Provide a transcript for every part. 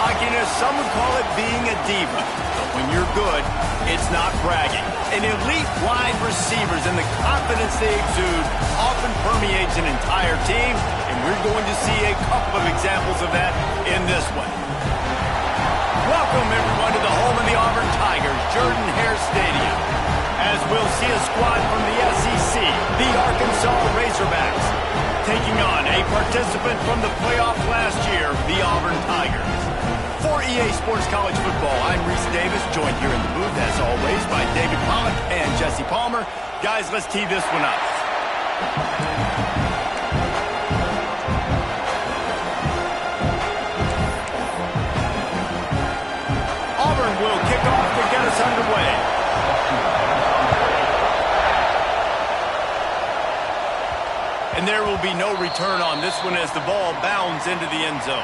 Cockiness, some would call it being a diva. But when you're good, it's not bragging. An elite wide receivers and the confidence they exude often permeates an entire team, and we're going to see a couple of examples of that in this one. Welcome, everyone, to the home of the Auburn Tigers, Jordan-Hare Stadium, as we'll see a squad from the SEC, the Arkansas Razorbacks, taking on a participant from the playoff last year, the Auburn Tigers. For EA Sports College Football, I'm Reese Davis, joined here in the booth, as always, by David Pollock and Jesse Palmer. Guys, let's tee this one up. Auburn will kick off to get us underway. And there will be no return on this one as the ball bounds into the end zone.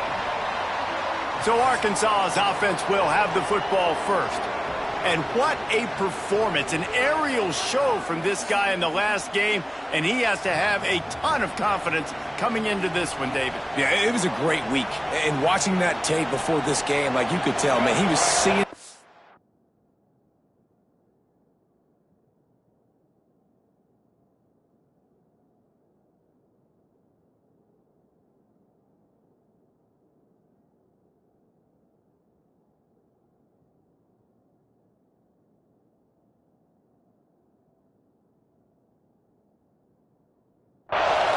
So Arkansas's offense will have the football first. And what a performance, an aerial show from this guy in the last game, and he has to have a ton of confidence coming into this one, David. Yeah, it was a great week. And watching that tape before this game, like you could tell, man, he was seeing...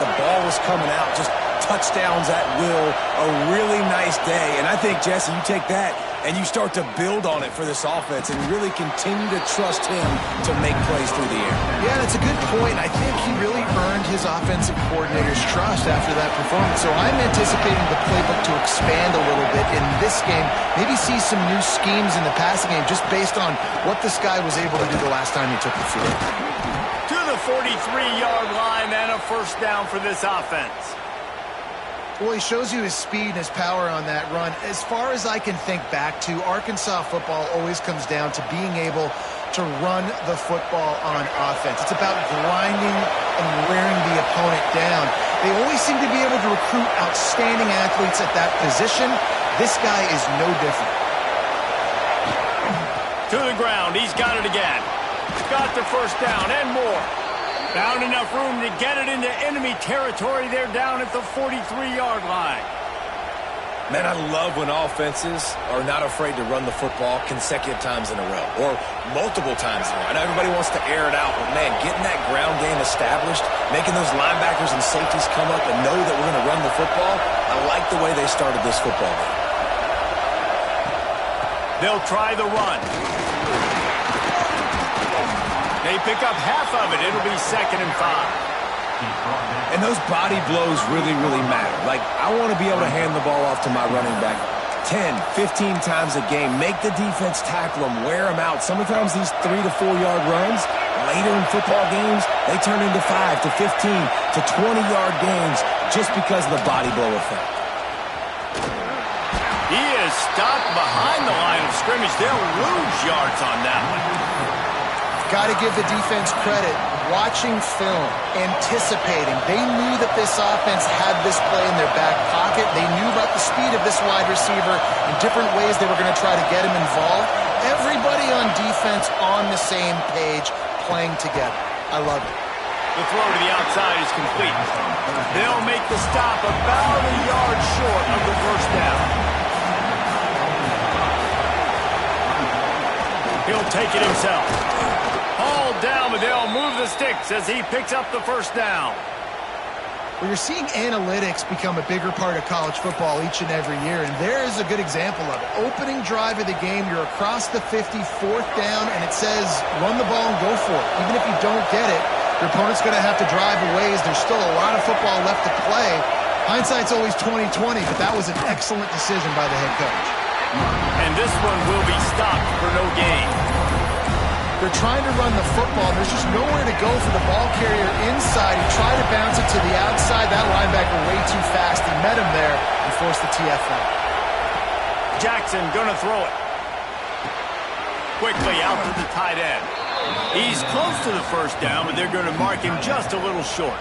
The ball was coming out, just touchdowns at will, a really nice day. And I think, Jesse, you take that and you start to build on it for this offense and really continue to trust him to make plays through the air. Yeah, that's a good point. I think he really earned his offensive coordinator's trust after that performance. So I'm anticipating the playbook to expand a little bit in this game, maybe see some new schemes in the passing game just based on what this guy was able to do the last time he took the field. To the 43-yard line and a first down for this offense. Well, he shows you his speed and his power on that run. As far as I can think back to, Arkansas football always comes down to being able to run the football on offense. It's about grinding and wearing the opponent down. They always seem to be able to recruit outstanding athletes at that position. This guy is no different. To the ground, he's got it again. Got the first down and more. Found enough room to get it into enemy territory there down at the 43-yard line. Man, I love when offenses are not afraid to run the football consecutive times in a row or multiple times in a row. I know everybody wants to air it out, but, man, getting that ground game established, making those linebackers and safeties come up and know that we're going to run the football, I like the way they started this football game. They'll try the run. They pick up half of it. It'll be 2nd and 5. And those body blows really, really matter. Like, I want to be able to hand the ball off to my running back 10, 15 times a game. Make the defense tackle them, wear them out. Sometimes these 3 to 4 yard runs, later in football games, they turn into 5 to 15 to 20-yard gains just because of the body blow effect. He is stopped behind the line of scrimmage. They'll lose yards on that one. Got to give the defense credit. Watching film, anticipating. They knew that this offense had this play in their back pocket. They knew about the speed of this wide receiver and different ways they were going to try to get him involved. Everybody on defense on the same page, playing together. I love it. The throw to the outside is complete. They'll make the stop about a yard short of the first down. He'll take it himself. Hauled down, but they'll move the sticks as he picks up the first down. Well, you're seeing analytics become a bigger part of college football each and every year, and there is a good example of it. Opening drive of the game, you're across the 50, 4th down, and it says run the ball and go for it. Even if you don't get it, your opponent's going to have to drive a ways. There's still a lot of football left to play. Hindsight's always 20/20, but that was an excellent decision by the head coach. And this one will be stopped for no gain. They're trying to run the football. There's just nowhere to go for the ball carrier inside. He tried to bounce it to the outside. That linebacker way too fast. He met him there and forced the TFL. Jackson gonna throw it. Quickly out to the tight end. He's close to the first down, but they're going to mark him just a little short.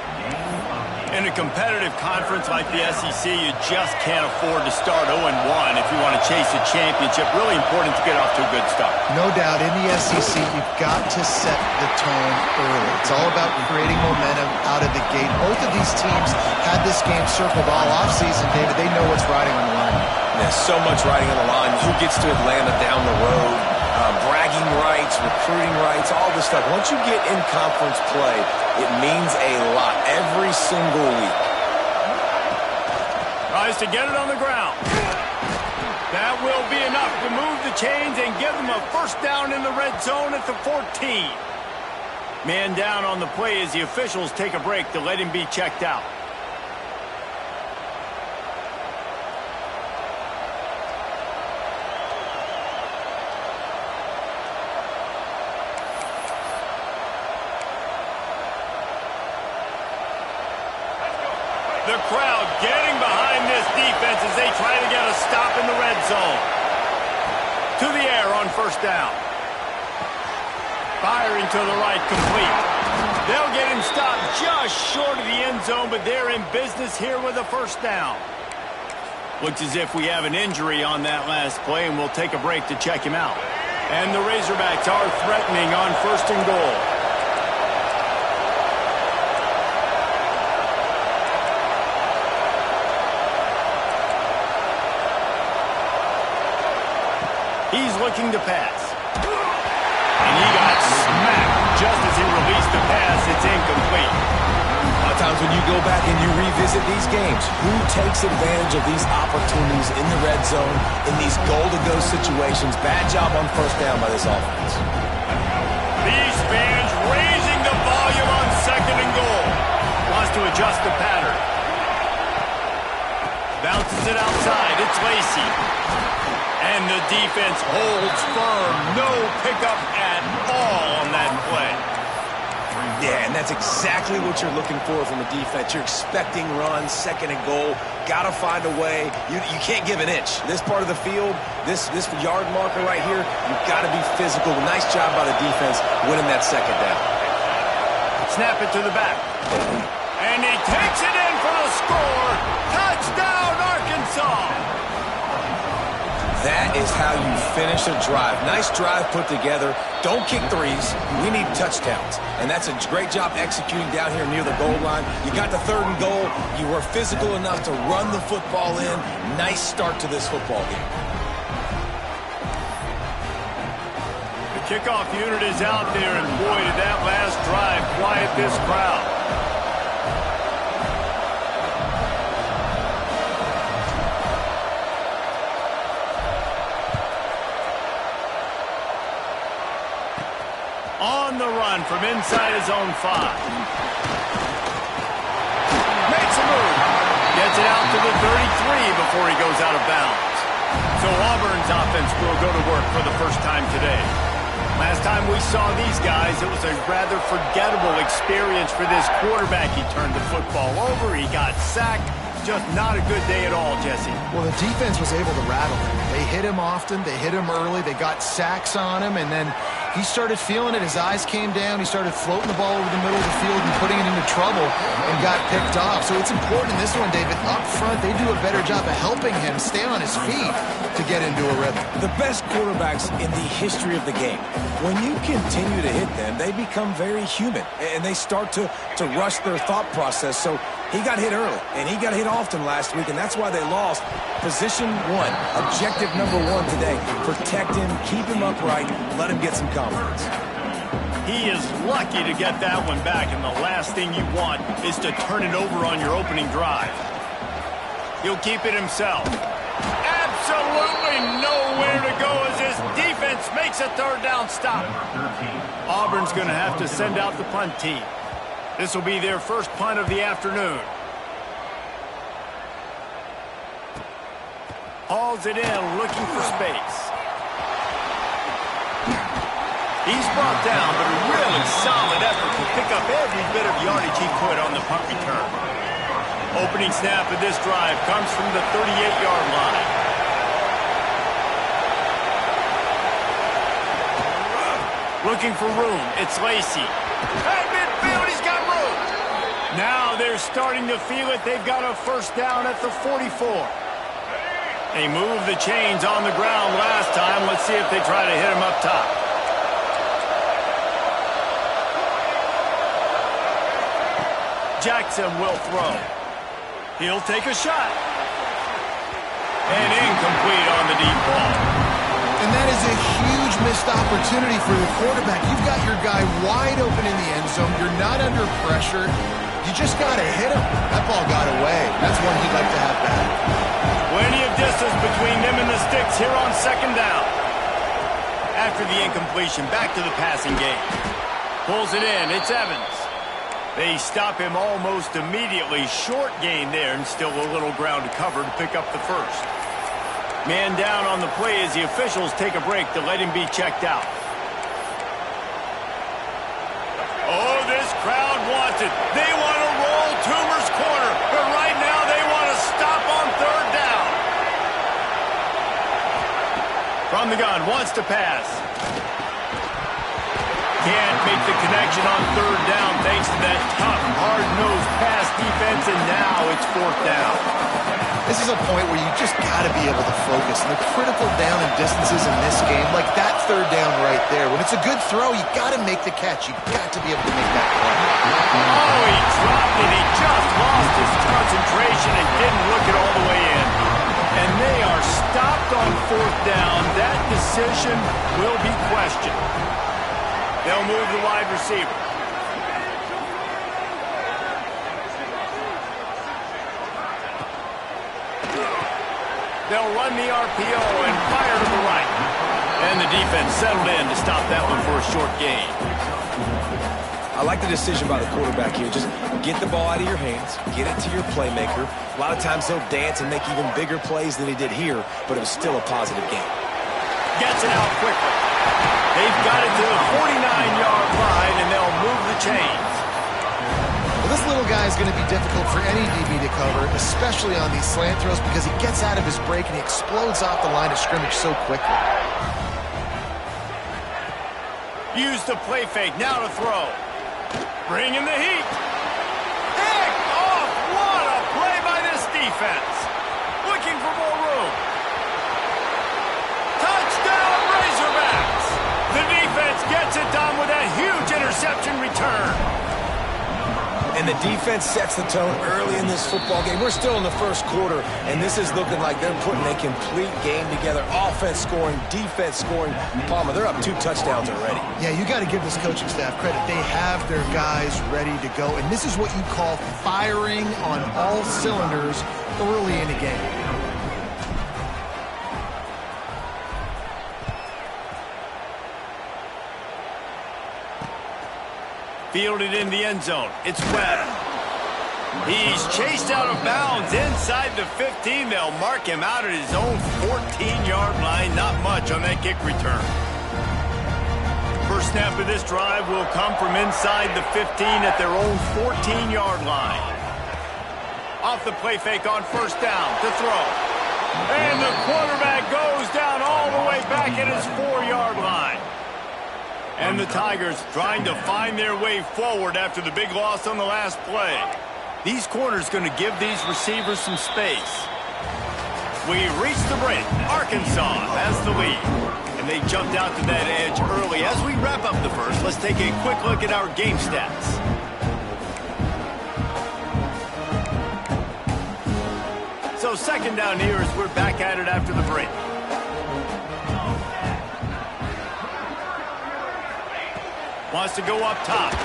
In a competitive conference like the SEC, you just can't afford to start 0-1 if you want to chase a championship. Really important to get off to a good start. No doubt, in the SEC, you've got to set the tone early. It's all about creating momentum out of the gate. Both of these teams had this game circled all offseason, David. They know what's riding on the line. There's so much riding on the line. Who gets to Atlanta down the road? Bragging rights, recruiting rights, all this stuff. Once you get in conference play, it means a lot every single week. Tries to get it on the ground. That will be enough to move the chains and give them a first down in the red zone at the 14. Man down on the play as the officials take a break to let him be checked out. The crowd getting behind this defense as they try to get a stop in the red zone. To the air on first down. Firing to the right, complete. They'll get him stopped just short of the end zone, but they're in business here with a first down. Looks as if we have an injury on that last play, and we'll take a break to check him out. And the Razorbacks are threatening on first and goal. He's looking to pass. And he got smacked just as he released the pass. It's incomplete. A lot of times when you go back and you revisit these games, who takes advantage of these opportunities in the red zone, in these goal-to-go situations? Bad job on first down by this offense. These fans raising the volume on second and goal. Wants to adjust the pattern. Bounces it outside. It's Lacy. And the defense holds firm. No pickup at all on that play. Yeah, and that's exactly what you're looking for from a defense. You're expecting runs, second and goal. Got to find a way. You can't give an inch. This part of the field, this yard marker right here, you've got to be physical. Nice job by the defense winning that second down. Snap it to the back. And he takes it in for the score. Touchdown, Arkansas. That is how you finish a drive. Nice drive put together. Don't kick threes. We need touchdowns. And that's a great job executing down here near the goal line. You got the third and goal. You were physical enough to run the football in. Nice start to this football game. The kickoff unit is out there, and boy, did that last drive quiet this crowd. On the run from inside his own 5. Makes a move. Gets it out to the 33 before he goes out of bounds. So Auburn's offense will go to work for the first time today. Last time we saw these guys, it was a rather forgettable experience for this quarterback. He turned the football over. He got sacked. Just not a good day at all, Jesse. Well, the defense was able to rattle him. They hit him often. They hit him early. They got sacks on him, and then he started feeling it. His eyes came down. He started floating the ball over the middle of the field and putting it into trouble and got picked off. So it's important in this one, David. Up front, they do a better job of helping him stay on his feet to get into a rhythm. The best quarterbacks in the history of the game, when you continue to hit them, they become very human, and they start to rush their thought process. So he got hit early, and he got hit often last week, and that's why they lost. Position 1, objective number 1 today. Protect him, keep him upright, let him get some confidence. He is lucky to get that one back, and the last thing you want is to turn it over on your opening drive. He'll keep it himself. Absolutely nowhere to go as his defense makes a third down stop. Auburn's going to have to send out the punt team. This will be their first punt of the afternoon. Hauls it in, looking for space. He's brought down, but a really solid effort to pick up every bit of yardage he could on the punt return. Opening snap of this drive comes from the 38-yard line. Looking for room, it's Lacy. At midfield, he's got room. Now they're they're starting to feel it. They've got a first down at the 44. They moved the chains on the ground last time. Let's see if they try to hit him up top. Jackson will throw. He'll take a shot. And incomplete on the deep ball. And that is a huge missed opportunity for the quarterback. You've got your guy wide open in the end zone. You're not under pressure. You just got to hit him. That ball got away. That's one he'd like to have back. Plenty of distance between them and the sticks here on second down. After the incompletion, back to the passing game. Pulls it in. It's Evans. They stop him almost immediately. Short gain there and still a little ground to cover to pick up the first. Man down on the play as the officials take a break to let him be checked out. Oh, this crowd wants it. They want to roll Toomer's corner, but right now they want to stop on third down. From the gun, wants to pass. Can't make the connection on third down thanks to that tough, hard-nosed pass defense, and now it's fourth down. This is a point where you just got to be able to focus. And the critical down and distances in this game, like that third down right there, when it's a good throw, you got to make the catch. You got to be able to make that play. Oh, he dropped it. He just lost his concentration and didn't look it all the way in. And they are stopped on fourth down. That decision will be questioned. They'll move the wide receiver. They'll run the RPO and fire to the right. And the defense settled in to stop that one for a short gain. I like the decision by the quarterback here. Just get the ball out of your hands, get it to your playmaker. A lot of times he'll dance and make even bigger plays than he did here, but it was still a positive game. Gets it out quickly. They've got it to the 49-yard line, and they'll move the chains. Well, this little guy is going to be difficult for any DB to cover, especially on these slant throws, because he gets out of his break and he explodes off the line of scrimmage so quickly. Use the play fake, now to throw. Bring in the heat. Pick off! What a play by this defense. Looking for more room. Touchdown, Razorbacks! The defense gets it done with a huge interception return. And the defense sets the tone early in this football game. We're still in the first quarter, and this is looking like they're putting a complete game together. Offense scoring, defense scoring. Palmer, they're up 2 touchdowns already. Yeah, you got to give this coaching staff credit. They have their guys ready to go, and this is what you call firing on all cylinders early in a game. Fielded in the end zone. It's Webb. He's chased out of bounds inside the 15. They'll mark him out at his own 14-yard line. Not much on that kick return. First snap of this drive will come from inside the 15 at their own 14-yard line. Off the play fake on first down to throw. And the quarterback goes down all the way back at his 4-yard line. And the Tigers trying to find their way forward after the big loss on the last play. These corners going to give these receivers some space. We reached the break. Arkansas has the lead. And they jumped out to that edge early. As we wrap up the first, let's take a quick look at our game stats. So second down here as we're back at it after the break. Wants to go up top.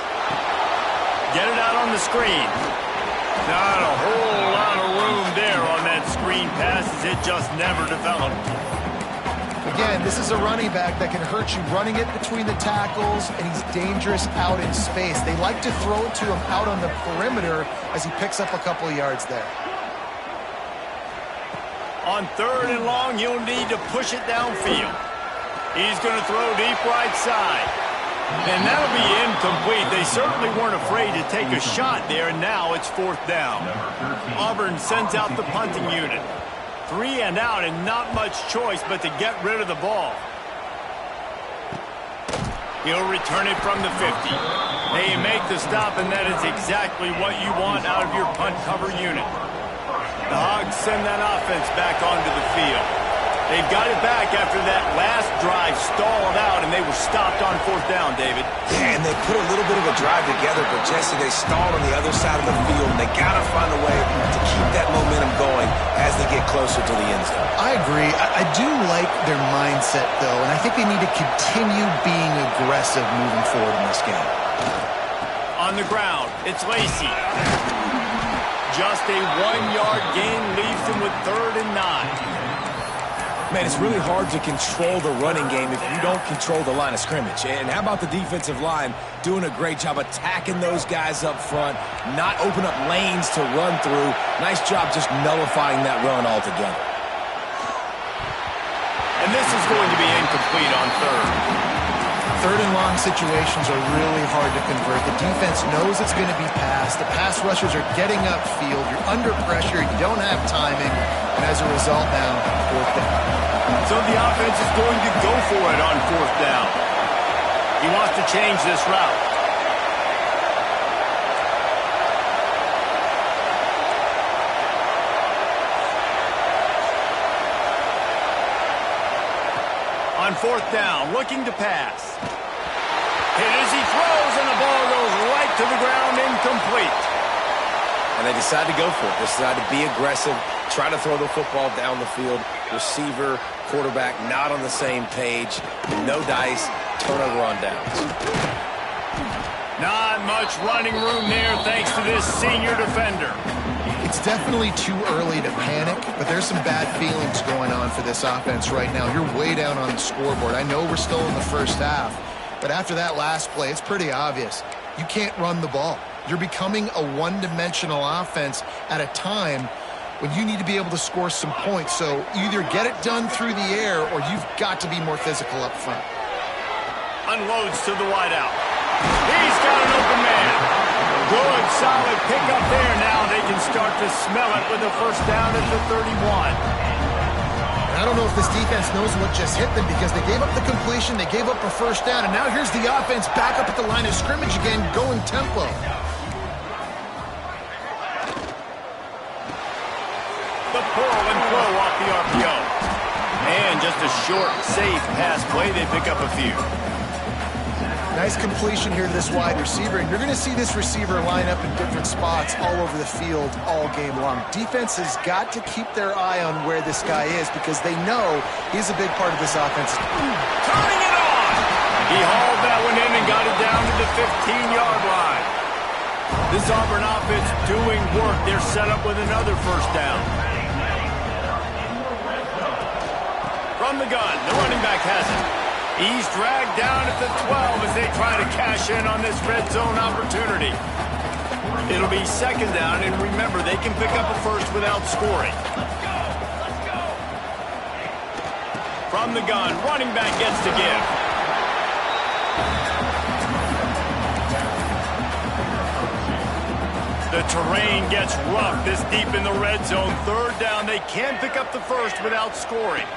Get it out on the screen. Not a whole lot of room there on that screen pass as it just never developed. Again, this is a running back that can hurt you running it between the tackles, and he's dangerous out in space. They like to throw it to him out on the perimeter as he picks up a couple of yards there. On third and long, you'll need to push it downfield. He's going to throw deep right side. And that'll be incomplete. They certainly weren't afraid to take a shot there, and now it's fourth down. Auburn sends out the punting unit. 3 and out, and not much choice but to get rid of the ball. He'll return it from the 50. Hey, you make the stop, and that is exactly what you want out of your punt cover unit. The Hogs send that offense back onto the field. They've got it back after that last drive stalled out, and they were stopped on 4th down, David. Yeah, and they put a little bit of a drive together, but Jesse, they stalled on the other side of the field, and they got to find a way to keep that momentum going as they get closer to the end zone. I agree. I do like their mindset, though, and I think they need to continue being aggressive moving forward in this game. On the ground, it's Lacey. Just a 1-yard gain leaves them with 3rd and 9. Man, it's really hard to control the running game if you don't control the line of scrimmage. And how about the defensive line doing a great job attacking those guys up front, not open up lanes to run through. Nice job just nullifying that run altogether. And this is going to be incomplete on 3rd. 3rd and long situations are really hard to convert. The defense knows it's going to be passed. The pass rushers are getting upfield. You're under pressure. You don't have timing. And as a result now, 4th down. So the offense is going to go for it on 4th down. He wants to change this route. On 4th down, looking to pass. Hit as he throws, and the ball goes right to the ground, incomplete. And they decide to go for it. They decide to be aggressive, try to throw the football down the field. Receiver, quarterback, not on the same page. No dice, turnover on downs. Not much running room there thanks to this senior defender. It's definitely too early to panic, but there's some bad feelings going on for this offense right now. You're way down on the scoreboard. I know we're still in the first half, but after that last play, it's pretty obvious. You can't run the ball. You're becoming a one-dimensional offense at a time when you need to be able to score some points. So either get it done through the air or you've got to be more physical up front. Unloads to the wideout. He's got an open man. Good, solid pickup there. Now they can start to smell it with a 1st down at the 31. I don't know if this defense knows what just hit them because they gave up the completion, they gave up a 1st down, and now here's the offense back up at the line of scrimmage again, going tempo. The pull and throw off the RPO. And just a short, safe pass play. They pick up a few. Nice completion here to this wide receiver, and you're going to see this receiver line up in different spots all over the field all game long. Defense has got to keep their eye on where this guy is because they know he's a big part of this offense. Turning it on! He hauled that one in and got it down to the 15-yard line. This Auburn offense doing work. They're set up with another 1st down. From the gun, the running back has it. He's dragged down at the 12 as they try to cash in on this red zone opportunity. It'll be 2nd down, and remember, they can pick up a 1st without scoring. From the gun, running back gets to give. The terrain gets rough this deep in the red zone. 3rd down, they can pick up the 1st without scoring.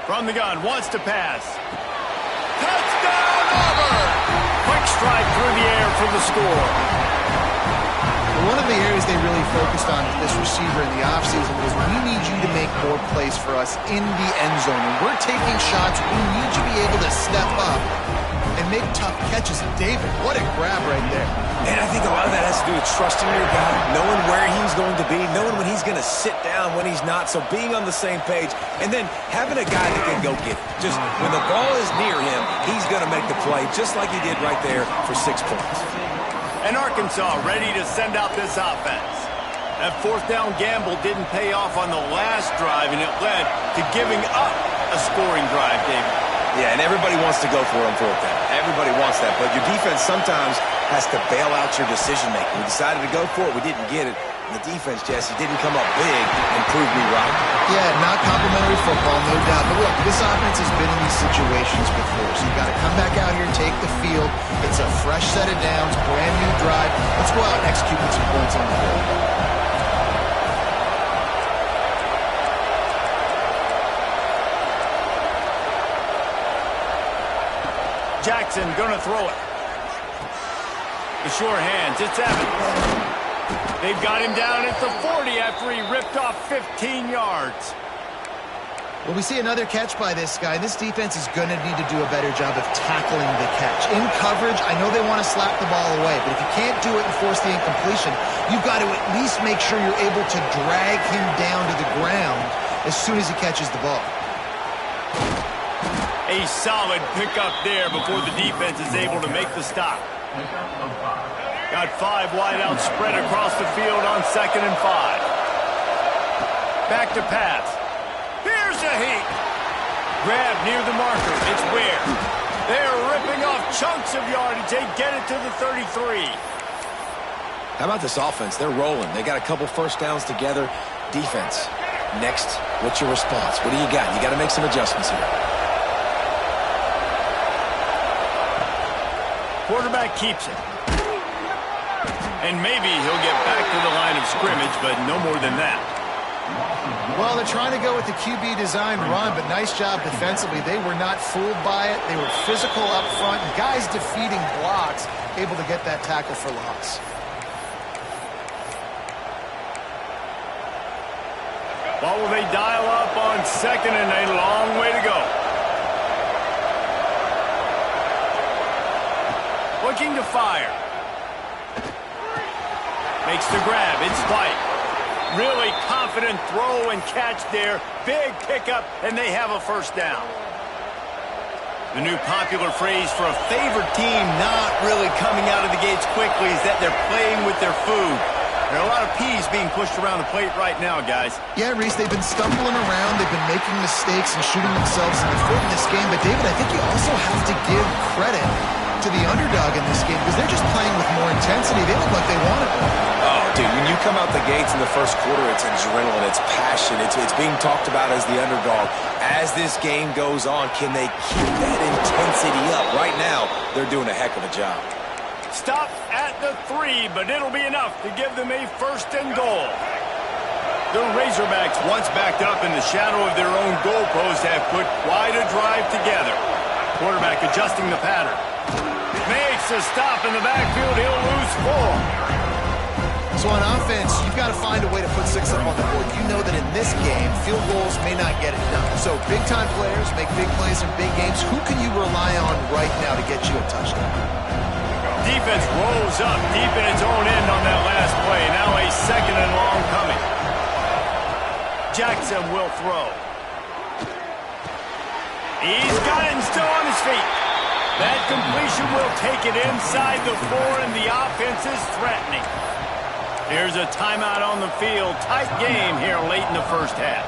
From the gun, wants to pass. Touchdown, Auburn! Quick strike through the air for the score. One of the areas they really focused on with this receiver in the offseason was we need you to make more plays for us in the end zone. And we're taking shots. We need you to be able to step up and make tough catches. And David, what a grab right there. And I think a lot of that has to do with trusting your guy, knowing where he's going to be, knowing when he's going to sit down, when he's not. So being on the same page, and then having a guy that can go get it. Just when the ball is near him, he's going to make the play, just like he did right there for 6 points. And Arkansas ready to send out this offense. That 4th down gamble didn't pay off on the last drive, and it led to giving up a scoring drive, David. Yeah, and everybody wants to go for it on 4th down. Everybody wants that, but your defense sometimes has to bail out your decision-making. We decided to go for it. We didn't get it. And the defense, Jesse, didn't come up big and prove me right. Yeah, not complimentary football, no doubt. But look, this offense has been in these situations before, so you've got to come back out here and take the field. It's a fresh set of downs, brand new drive. Let's go out and execute with some points on the board. Jackson gonna throw it. The sure hands, it's Evans. They've got him down at the 40 after he ripped off 15 yards. Well, we see another catch by this guy. This defense is going to need to do a better job of tackling the catch. In coverage, I know they want to slap the ball away, but if you can't do it and force the incompletion, you've got to at least make sure you're able to drag him down to the ground as soon as he catches the ball. A solid pickup there before the defense is able to make the stop. Got 5 wide out spread across the field on 2nd and 5. Back to pass. Here's a heat. Grab near the marker. It's Ware. They're ripping off chunks of yardage. They get it to the 33. How about this offense? They're rolling. They got a couple first downs together. Defense. Next, what's your response? What do you got? You got to make some adjustments here. Quarterback keeps it. And maybe he'll get back to the line of scrimmage, but no more than that. Well, they're trying to go with the QB design run, but nice job defensively. They were not fooled by it. They were physical up front. Guys defeating blocks, able to get that tackle for loss. What will they dial up on 2nd and a long way to go? Looking to fire. Makes the grab. It's White. Really confident throw and catch there. Big pickup, and they have a first down. The new popular phrase for a favored team not really coming out of the gates quickly is that they're playing with their food. There are a lot of peas being pushed around the plate right now, guys. Yeah, Reese, they've been stumbling around. They've been making mistakes and shooting themselves in the foot in this game. But, David, I think you also have to give credit to the underdog in this game because they're just playing with more intensity. They look like they want it. Oh, dude, when you come out the gates in the first quarter, it's adrenaline, it's passion, it's being talked about as the underdog. As this game goes on, can they keep that intensity up? Right now, they're doing a heck of a job. Stop at the 3, but it'll be enough to give them a 1st and goal. The Razorbacks, once backed up in the shadow of their own goalpost, have put quite a drive together. Quarterback adjusting the pattern. Makes a stop in the backfield. He'll lose 4. So on offense, you've got to find a way to put 6 up on the board. You know that in this game, field goals may not get it done. So big-time players make big plays in big games. Who can you rely on right now to get you a touchdown? Defense rolls up deep in its own end on that last play. Now a 2nd and long coming. Jackson will throw. He's got it and still on his feet. That completion will take it inside the 4, and the offense is threatening. Here's a timeout on the field. Tight game here late in the first half.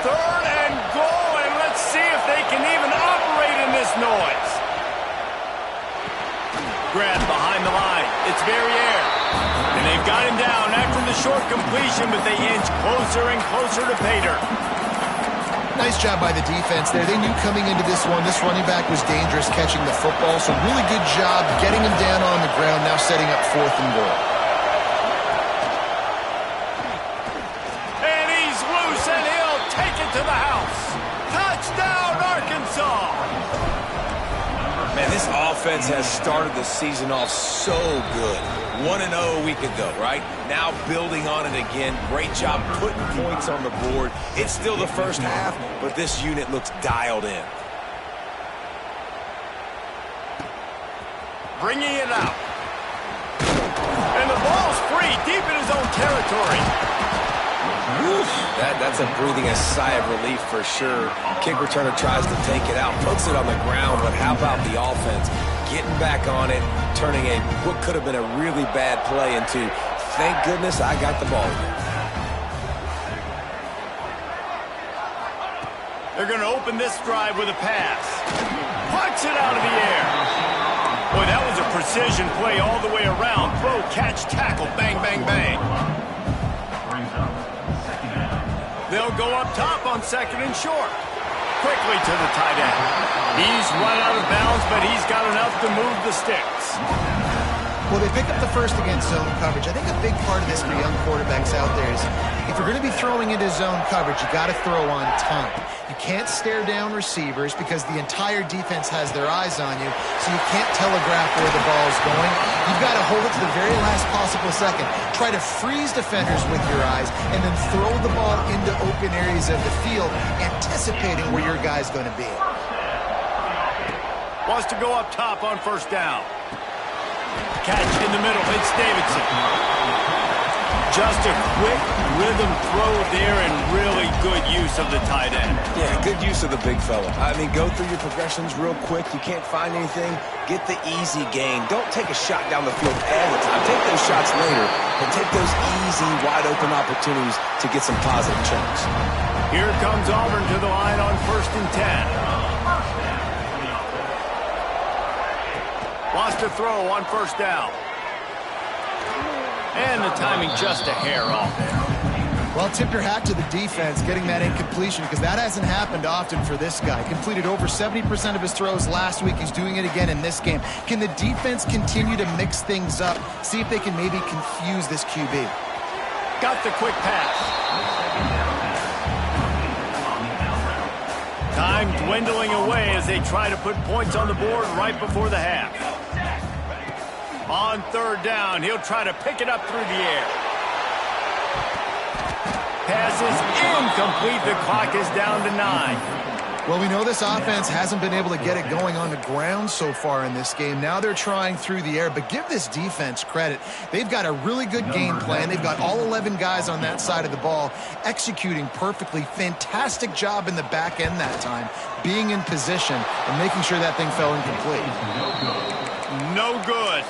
Third and goal, and let's see if they can even operate in this noise. Grab behind the line. It's Verrier. And they've got him down after the short completion, but they inch closer and closer to pay dirt. Nice job by the defense there. They knew coming into this one, this running back was dangerous catching the football, so really good job getting him down on the ground, now setting up 4th and goal. And he's loose, and he'll take it to the house. Touchdown, Arkansas! Man, this offense has started the season off so good. 1-0 a week ago, right? Now building on it again. Great job putting points on the board. It's still the first half, but this unit looks dialed in. Bringing it out. And the ball's free, deep in his own territory. Woof. That's a breathing a sigh of relief for sure. Kick returner tries to take it out, puts it on the ground, but how about the offense getting back on it, turning what could have been a really bad play into, thank goodness I got the ball again. They're going to open this drive with a pass. Puts it out of the air. Boy, that was a precision play all the way around. Throw, catch, tackle, bang, bang, bang. They'll go up top on 2nd and short. Quickly to the tight end. He's run out of bounds, but he's got enough to move the sticks. Well, they pick up the first against zone coverage. I think a big part of this for young quarterbacks out there is if you're going to be throwing into zone coverage, you got to throw on time. You can't stare down receivers because the entire defense has their eyes on you, so you can't telegraph where the ball's going. You've got to hold it to the very last possible second. Try to freeze defenders with your eyes and then throw the ball into open areas of the field, anticipating where your guy's going to be. Wants to go up top on first down. Catch in the middle. It's Davidson. Just a quick rhythm throw there and really good use of the tight end. Yeah, good use of the big fella. I mean, go through your progressions real quick. You can't find anything. Get the easy gain. Don't take a shot down the field all the time. Take those shots later, but take those easy, wide-open opportunities to get some positive chunks. Here comes Auburn to the line on 1st and 10. Wants to throw on first down. And the timing just a hair off there. Well, tip your hat to the defense getting that incompletion because that hasn't happened often for this guy. Completed over 70% of his throws last week. He's doing it again in this game. Can the defense continue to mix things up? See if they can maybe confuse this QB. Got the quick pass. Time dwindling away as they try to put points on the board right before the half. On 3rd down, he'll try to pick it up through the air. Pass is incomplete. The clock is down to 9. Well, we know this offense hasn't been able to get it going on the ground so far in this game. Now they're trying through the air, but give this defense credit. They've got a really good game plan. They've got all 11 guys on that side of the ball executing perfectly. Fantastic job in the back end that time, being in position and making sure that thing fell incomplete. No good.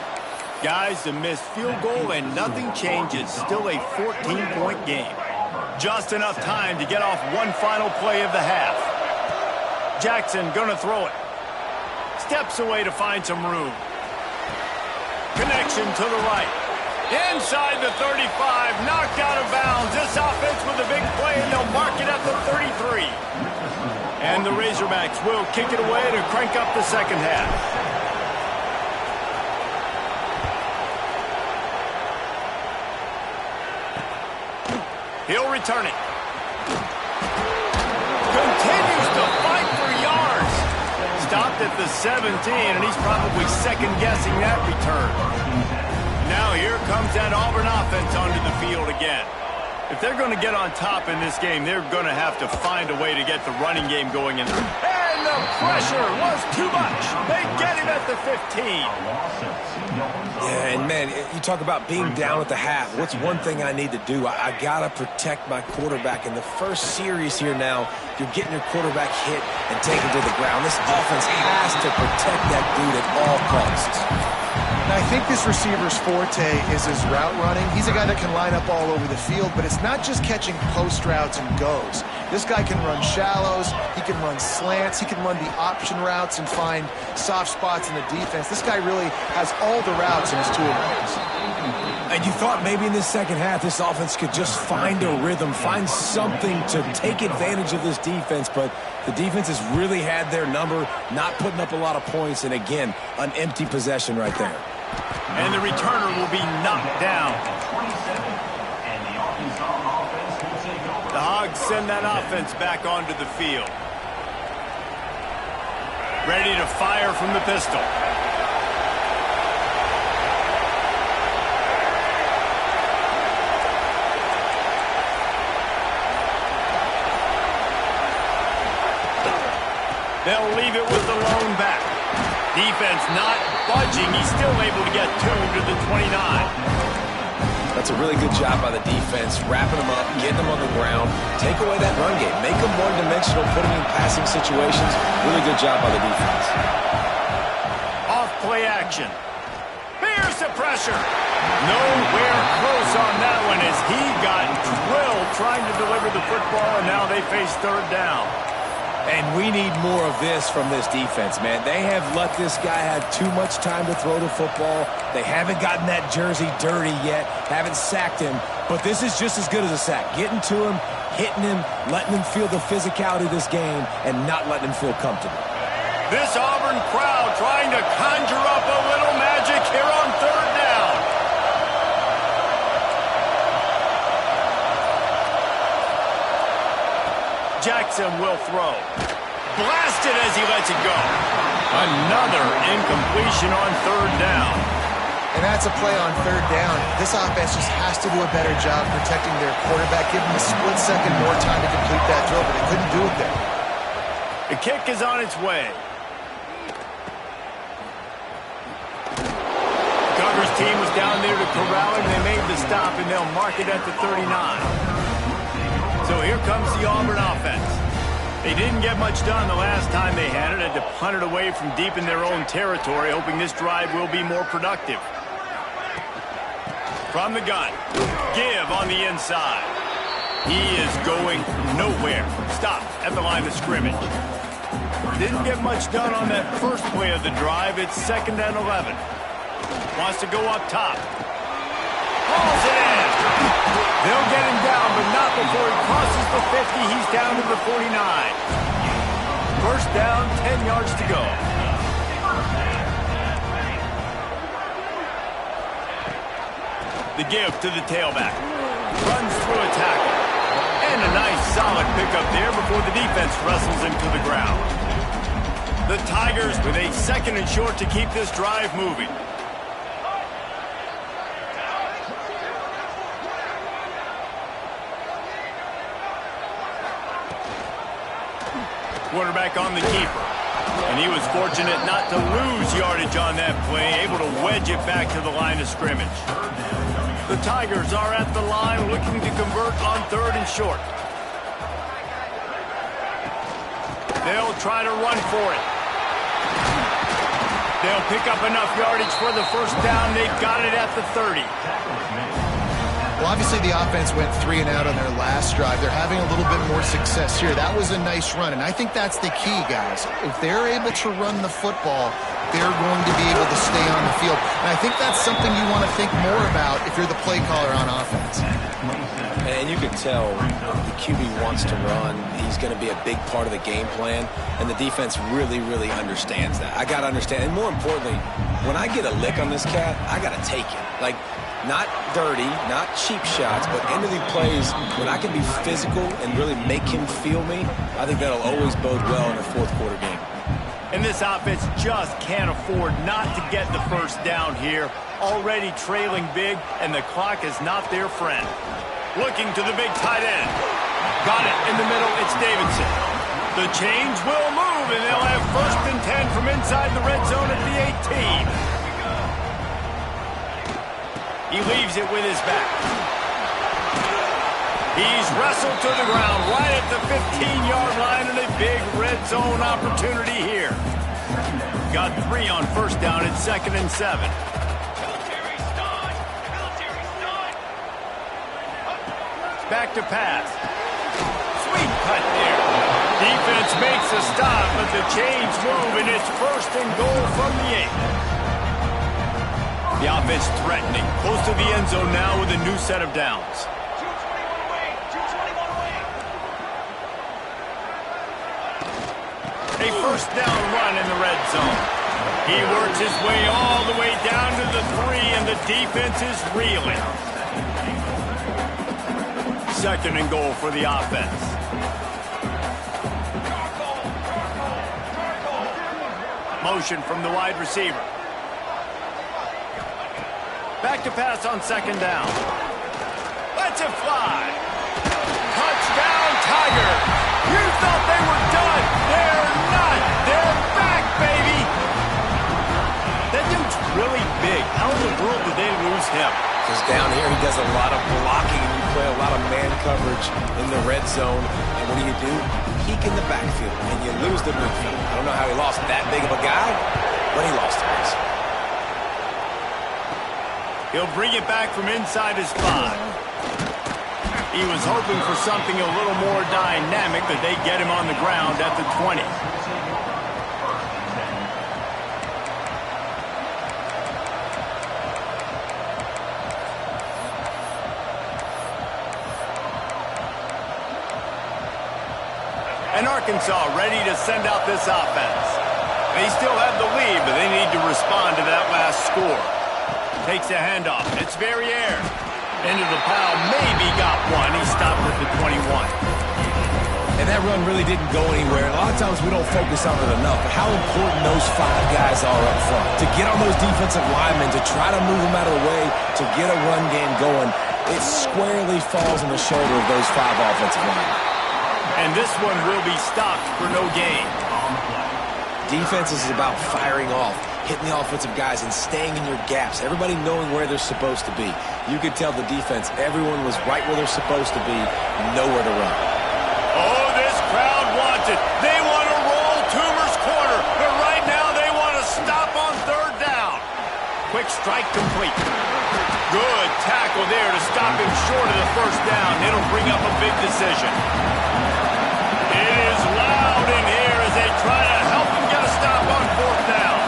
Guys, a missed field goal and nothing changes. Still a 14-point game. Just enough time to get off one final play of the half. Jackson gonna throw it. Steps away to find some room. Connection to the right. Inside the 35, knocked out of bounds. This offense with a big play, and they'll mark it at the 33. And the Razorbacks will kick it away to crank up the second half. He'll return it. Continues to fight for yards. Stopped at the 17, and he's probably second-guessing that return. Now here comes that Auburn offense onto the field again. If they're going to get on top in this game, they're going to have to find a way to get the running game going in there. And the pressure was too much. They get him at the 15. Yeah, and man, you talk about being down at the half. What's one thing I need to do? I got to protect my quarterback. In the first series here now, you're getting your quarterback hit and taken to the ground. This offense has to protect that dude at all costs. Now, I think this receiver's forte is his route running. He's a guy that can line up all over the field, but it's not just catching post routes and goes. This guy can run shallows, he can run slants, he can run the option routes and find soft spots in the defense. This guy really has all the routes in his toolbox. And you thought maybe in this second half this offense could just find a rhythm, find something to take advantage of this defense, but the defense has really had their number, not putting up a lot of points, and again, an empty possession right there. And the returner will be knocked down. The Hogs send that offense back onto the field. Ready to fire from the pistol. They'll leave it with the lone back. Defense not budging. He's still able to get 2 to the 29. That's a really good job by the defense, wrapping them up, getting them on the ground, take away that run game, make them one-dimensional, put them in passing situations. Really good job by the defense. Off play action. Here's the pressure. Nowhere close on that one as he got drilled trying to deliver the football, and now they face 3rd down. And we need more of this from this defense, man. They have let this guy have too much time to throw the football. They haven't gotten that jersey dirty yet, haven't sacked him. But this is just as good as a sack. Getting to him, hitting him, letting him feel the physicality of this game, and not letting him feel comfortable. This Auburn crowd trying to conjure up a little magic here on 3rd down. Jackson will throw. Blasted as he lets it go. Another incompletion on third down. And that's a play on third down. This offense just has to do a better job protecting their quarterback, give him a split second more time to complete that throw, but they couldn't do it there. The kick is on its way. Cover's team was down there to corral him. They made the stop, and they'll mark it at the 39. So here comes the Auburn offense. They didn't get much done the last time they had it. Had to punt it away from deep in their own territory, hoping this drive will be more productive. From the gun, give on the inside. He is going nowhere. Stop at the line of scrimmage. Didn't get much done on that first play of the drive. It's 2nd and 11. Wants to go up top. Hauls it in. They'll get him down, but not before he crosses the 50. He's down to the 49. First down, 10 yards to go. The give to the tailback. Runs through a tackle. And a nice solid pickup there before the defense wrestles him to the ground. The Tigers with a 2nd and short to keep this drive moving. Quarterback on the keeper. And he was fortunate not to lose yardage on that play, able to wedge it back to the line of scrimmage. The Tigers are at the line looking to convert on 3rd and short. They'll try to run for it. They'll pick up enough yardage for the first down. They've got it at the 30. Well, obviously the offense went 3 and out on their last drive. They're having a little bit more success here. That was a nice run, and I think that's the key, guys. If they're able to run the football, they're going to be able to stay on the field. And I think that's something you want to think more about if you're the play caller on offense. And you can tell the QB wants to run. He's going to be a big part of the game plan, and the defense really, really understands that. I got to understand, and more importantly, when I get a lick on this cat, I got to take it. Like, not dirty, not cheap shots, but into the plays when I can be physical and really make him feel me, I think that'll always bode well in a fourth quarter game. And this offense just can't afford not to get the first down here. Already trailing big, and the clock is not their friend. Looking to the big tight end. Got it in the middle. It's Davidson. The change will move, and they'll have 1st and 10 from inside the red zone at the 18. He leaves it with his back. He's wrestled to the ground right at the 15-yard line, and a big red zone opportunity here. Got 3 on first down at 2nd and 7. Back to pass. Sweet cut there. Defense makes a stop, but the chains move, and it's 1st and goal from the 8. The offense threatening, close to the end zone now with a new set of downs. A first down run in the red zone. He works his way all the way down to the 3, and the defense is reeling. 2nd and goal for the offense. Motion from the wide receiver. Back to pass on 2nd down. Lets it fly. Touchdown, Tigers. You thought they were done. They're not. They're back, baby. That dude's really big. How in the world did they lose him? Because down here he does a lot of blocking, and you play a lot of man coverage in the red zone. And what do? Peek in the backfield, and you lose the midfield. I don't know how he lost that big of a guy, but he lost it. He'll bring it back from inside his 5. He was hoping for something a little more dynamic, but they get him on the ground at the 20. And Arkansas ready to send out this offense. They still have the lead, but they need to respond to that last score. Takes a handoff. It's Verrier. Into the pile. Maybe got one. He stopped at the 21. And that run really didn't go anywhere. A lot of times we don't focus on it enough, but how important those 5 guys are up front. To get on those defensive linemen, to try to move them out of the way, to get a run game going, it squarely falls on the shoulder of those 5 offensive linemen. And this one will be stopped for no gain. Defense is about firing off, hitting the offensive guys, and staying in your gaps. Everybody knowing where they're supposed to be. You could tell the defense, everyone was right where they're supposed to be, nowhere to run. Oh, this crowd wants it. They want to roll Toomer's corner, but right now they want to stop on 3rd down. Quick strike complete. Good tackle there to stop him short of the 1st down. It'll bring up a big decision. It is loud in here as they try to help him get a stop on 4th down.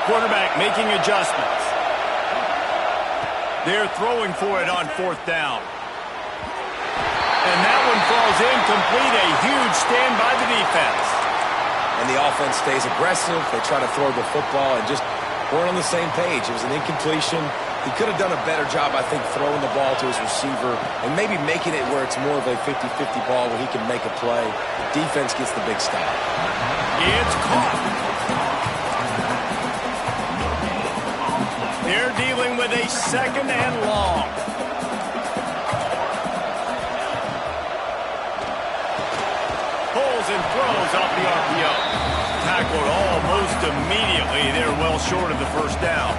Quarterback making adjustments. They're throwing for it on 4th down. And that one falls incomplete. A huge stand by the defense. And the offense stays aggressive. They try to throw the football and just weren't on the same page. It was an incompletion. He could have done a better job, I think, throwing the ball to his receiver and maybe making it where it's more of a 50-50 ball where he can make a play. Defense gets the big stop. It's caught. They're dealing with a 2nd and long. Pulls and throws off the RPO. Tackled almost immediately. They're well short of the 1st down.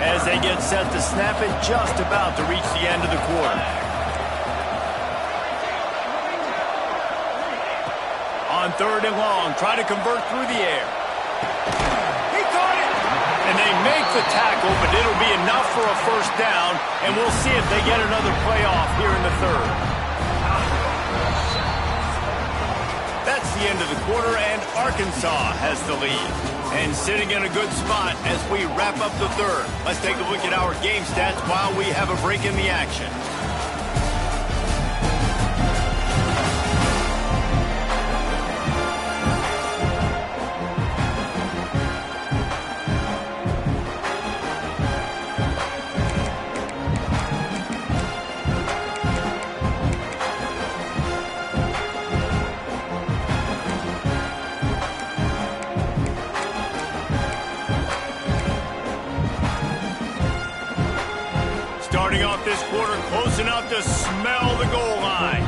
As they get set to snap it, just about to reach the end of the quarter. On 3rd and long, try to convert through the air. He caught it! And they make the tackle, but it'll be enough for a 1st down, and we'll see if they get another playoff here in the 3rd. That's the end of the quarter, and Arkansas has the lead. And sitting in a good spot as we wrap up the 3rd. Let's take a look at our game stats while we have a break in the action. Starting off this quarter, close enough to smell the goal line.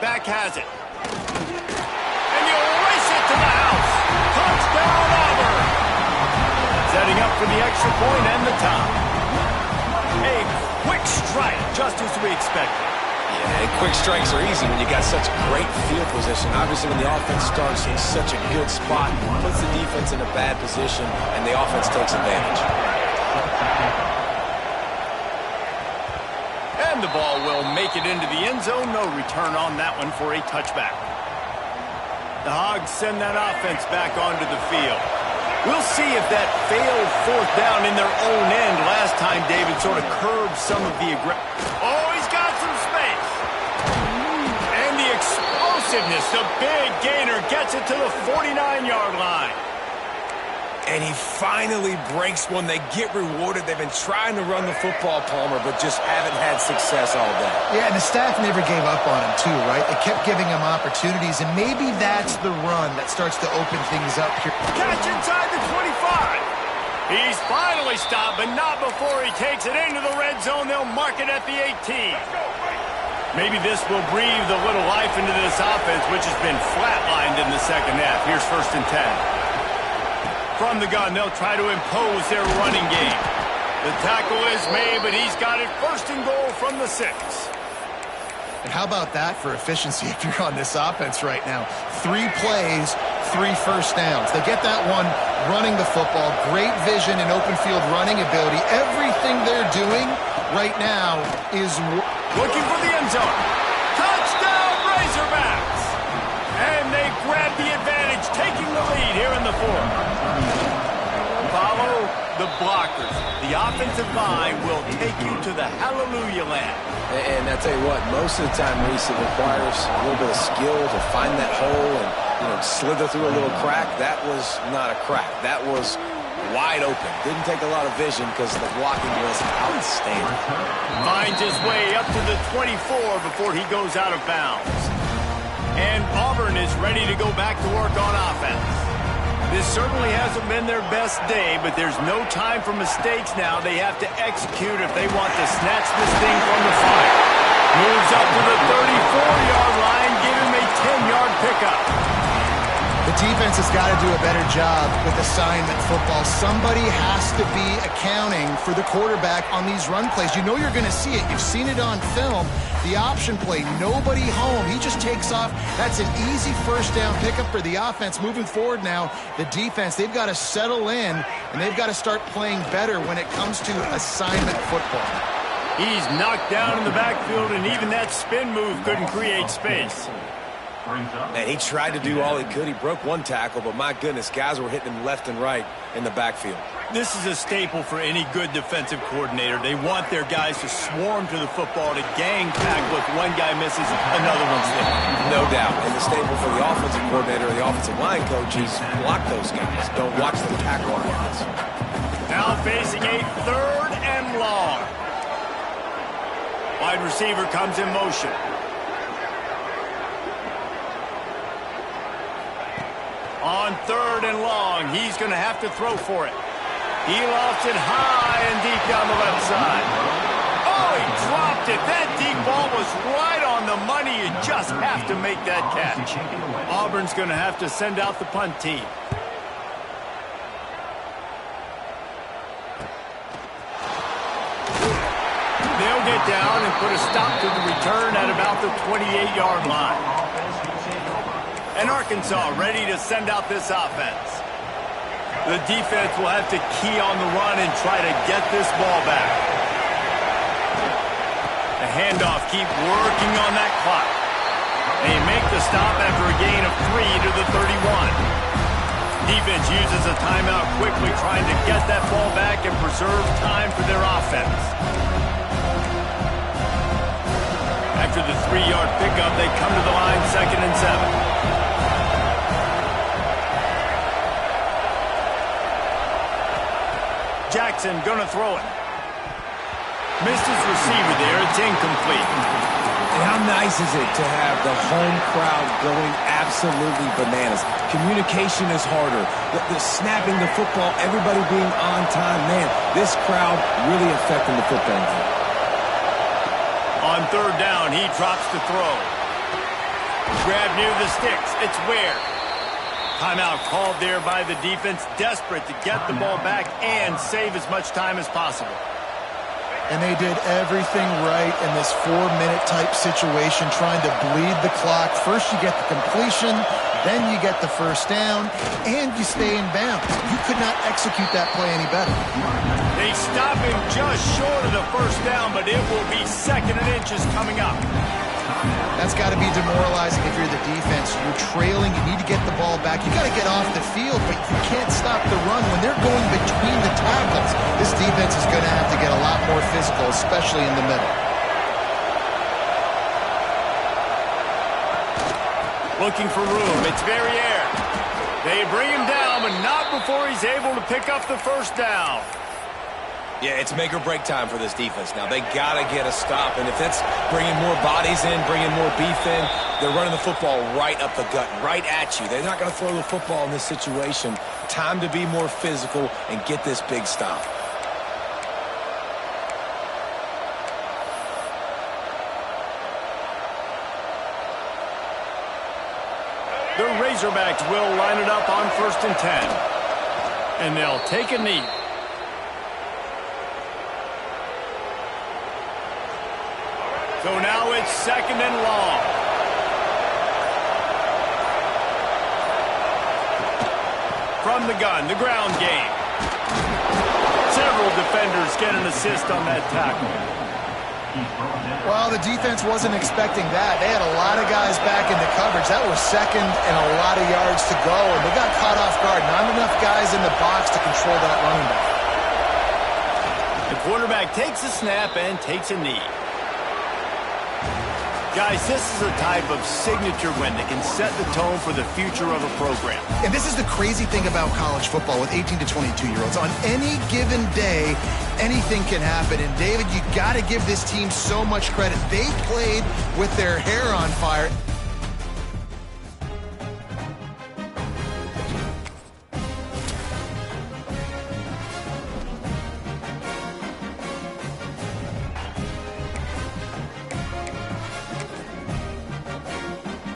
Back has it. And you'll race it to the house. Touchdown, Auburn. Setting up for the extra point and the tie. A quick strike, just as we expected. Yeah, quick strikes are easy when you got such great field position. Obviously, when the offense starts in such a good spot, puts the defense in a bad position, and the offense takes advantage. And the ball will make it into the end zone. No return on that one for a touchback. The Hogs send that offense back onto the field. We'll see if that failed 4th down in their own end last time David sort of curbed some of the aggression. Oh, he's got some space. And the explosiveness, the big gainer, gets it to the 49-yard line. And he finally breaks one. They get rewarded. They've been trying to run the football, Palmer, but just haven't had success all day. Yeah, and the staff never gave up on him, too, right? They kept giving him opportunities, and maybe that's the run that starts to open things up here. Catch inside the 25. He's finally stopped, but not before he takes it into the red zone. They'll mark it at the 18. Maybe this will breathe a little life into this offense, which has been flatlined in the 2nd half. Here's 1st and 10. From the gun, they'll try to impose their running game. The tackle is made, but he's got it 1st and goal from the 6. And how about that for efficiency if you're on this offense right now? 3 plays, 3 1st downs. They get that one running the football, great vision and open field running ability. Everything they're doing right now is looking for the end zone. Touchdown, Razorbacks! And they grab the advantage, taking the lead here in the 4th. Follow the blockers. The offensive line will take you to the hallelujah land. And I tell you what, most of the time, Reese, it requires a little bit of skill to find that hole and slither through a little crack. That was not a crack. That was wide open. Didn't take a lot of vision because the blocking was outstanding. Finds his way up to the 24 before he goes out of bounds. And Auburn is ready to go back to work on offense. This certainly hasn't been their best day, but there's no time for mistakes now. They have to execute if they want to snatch this thing from the fire. Moves up to the 34-yard line, give him a 10-yard pickup. The defense has got to do a better job with assignment football. Somebody has to be accounting for the quarterback on these run plays. You know you're going to see it. You've seen it on film. The option play, nobody home. He just takes off. That's an easy first down pickup for the offense. Moving forward now, the defense, they've got to settle in, and they've got to start playing better when it comes to assignment football. He's knocked down in the backfield, and even that spin move couldn't create space. And he tried to do all he could. He broke one tackle, but my goodness, guys were hitting him left and right in the backfield. This is a staple for any good defensive coordinator. They want their guys to swarm to the football, to gang pack. If one guy misses, another one's there. No doubt. And the staple for the offensive coordinator or the offensive line coach is block those guys. Don't watch them tackle our guys. Now facing a 3rd and long. Wide receiver comes in motion. On 3rd and long, he's going to have to throw for it. He lofts it high and deep down the left side. Oh, he dropped it. That deep ball was right on the money. You just have to make that catch. Auburn's going to have to send out the punt team. They'll get down and put a stop to the return at about the 28-yard line. And Arkansas ready to send out this offense. The defense will have to key on the run and try to get this ball back. The handoff, keep working on that clock. They make the stop after a gain of 3 to the 31. Defense uses a timeout quickly, trying to get that ball back and preserve time for their offense. After the 3-yard pickup, they come to the line 2nd and 7. Jackson gonna throw it. Missed his receiver there. It's incomplete. And how nice is it to have the home crowd going absolutely bananas? Communication is harder. The snapping the football, everybody being on time. Man, this crowd really affecting the football game. On 3rd down, he drops to throw. Grab near the sticks. It's Ware. Timeout called there by the defense, desperate to get the ball back and save as much time as possible. And they did everything right in this 4-minute type situation, trying to bleed the clock. First you get the completion, then you get the first down, and you stay in bounds. You could not execute that play any better. They stop him just short of the first down, but it will be 2nd and inches coming up. That's got to be demoralizing if you're the defense. You're trailing. You need to get the ball back. You got to get off the field, but you can't stop the run. When they're going between the tackles, this defense is going to have to get a lot more physical, especially in the middle. Looking for room. It's Verrier. They bring him down, but not before he's able to pick up the first down. Yeah, it's make or break time for this defense now. They got to get a stop, and if that's bringing more bodies in, bringing more beef in, they're running the football right up the gut, right at you. They're not going to throw the football in this situation. Time to be more physical and get this big stop. The Razorbacks will line it up on 1st and 10. And they'll take a knee. So now it's 2nd and long. From the gun, the ground game. Several defenders get an assist on that tackle. Well, the defense wasn't expecting that. They had a lot of guys back in the coverage. That was 2nd and a lot of yards to go, and they got caught off guard. Not enough guys in the box to control that running back. The quarterback takes a snap and takes a knee. Guys, this is a type of signature win that can set the tone for the future of a program. And this is the crazy thing about college football with 18 to 22-year-olds. On any given day, anything can happen. And, David, you got to give this team so much credit. They played with their hair on fire.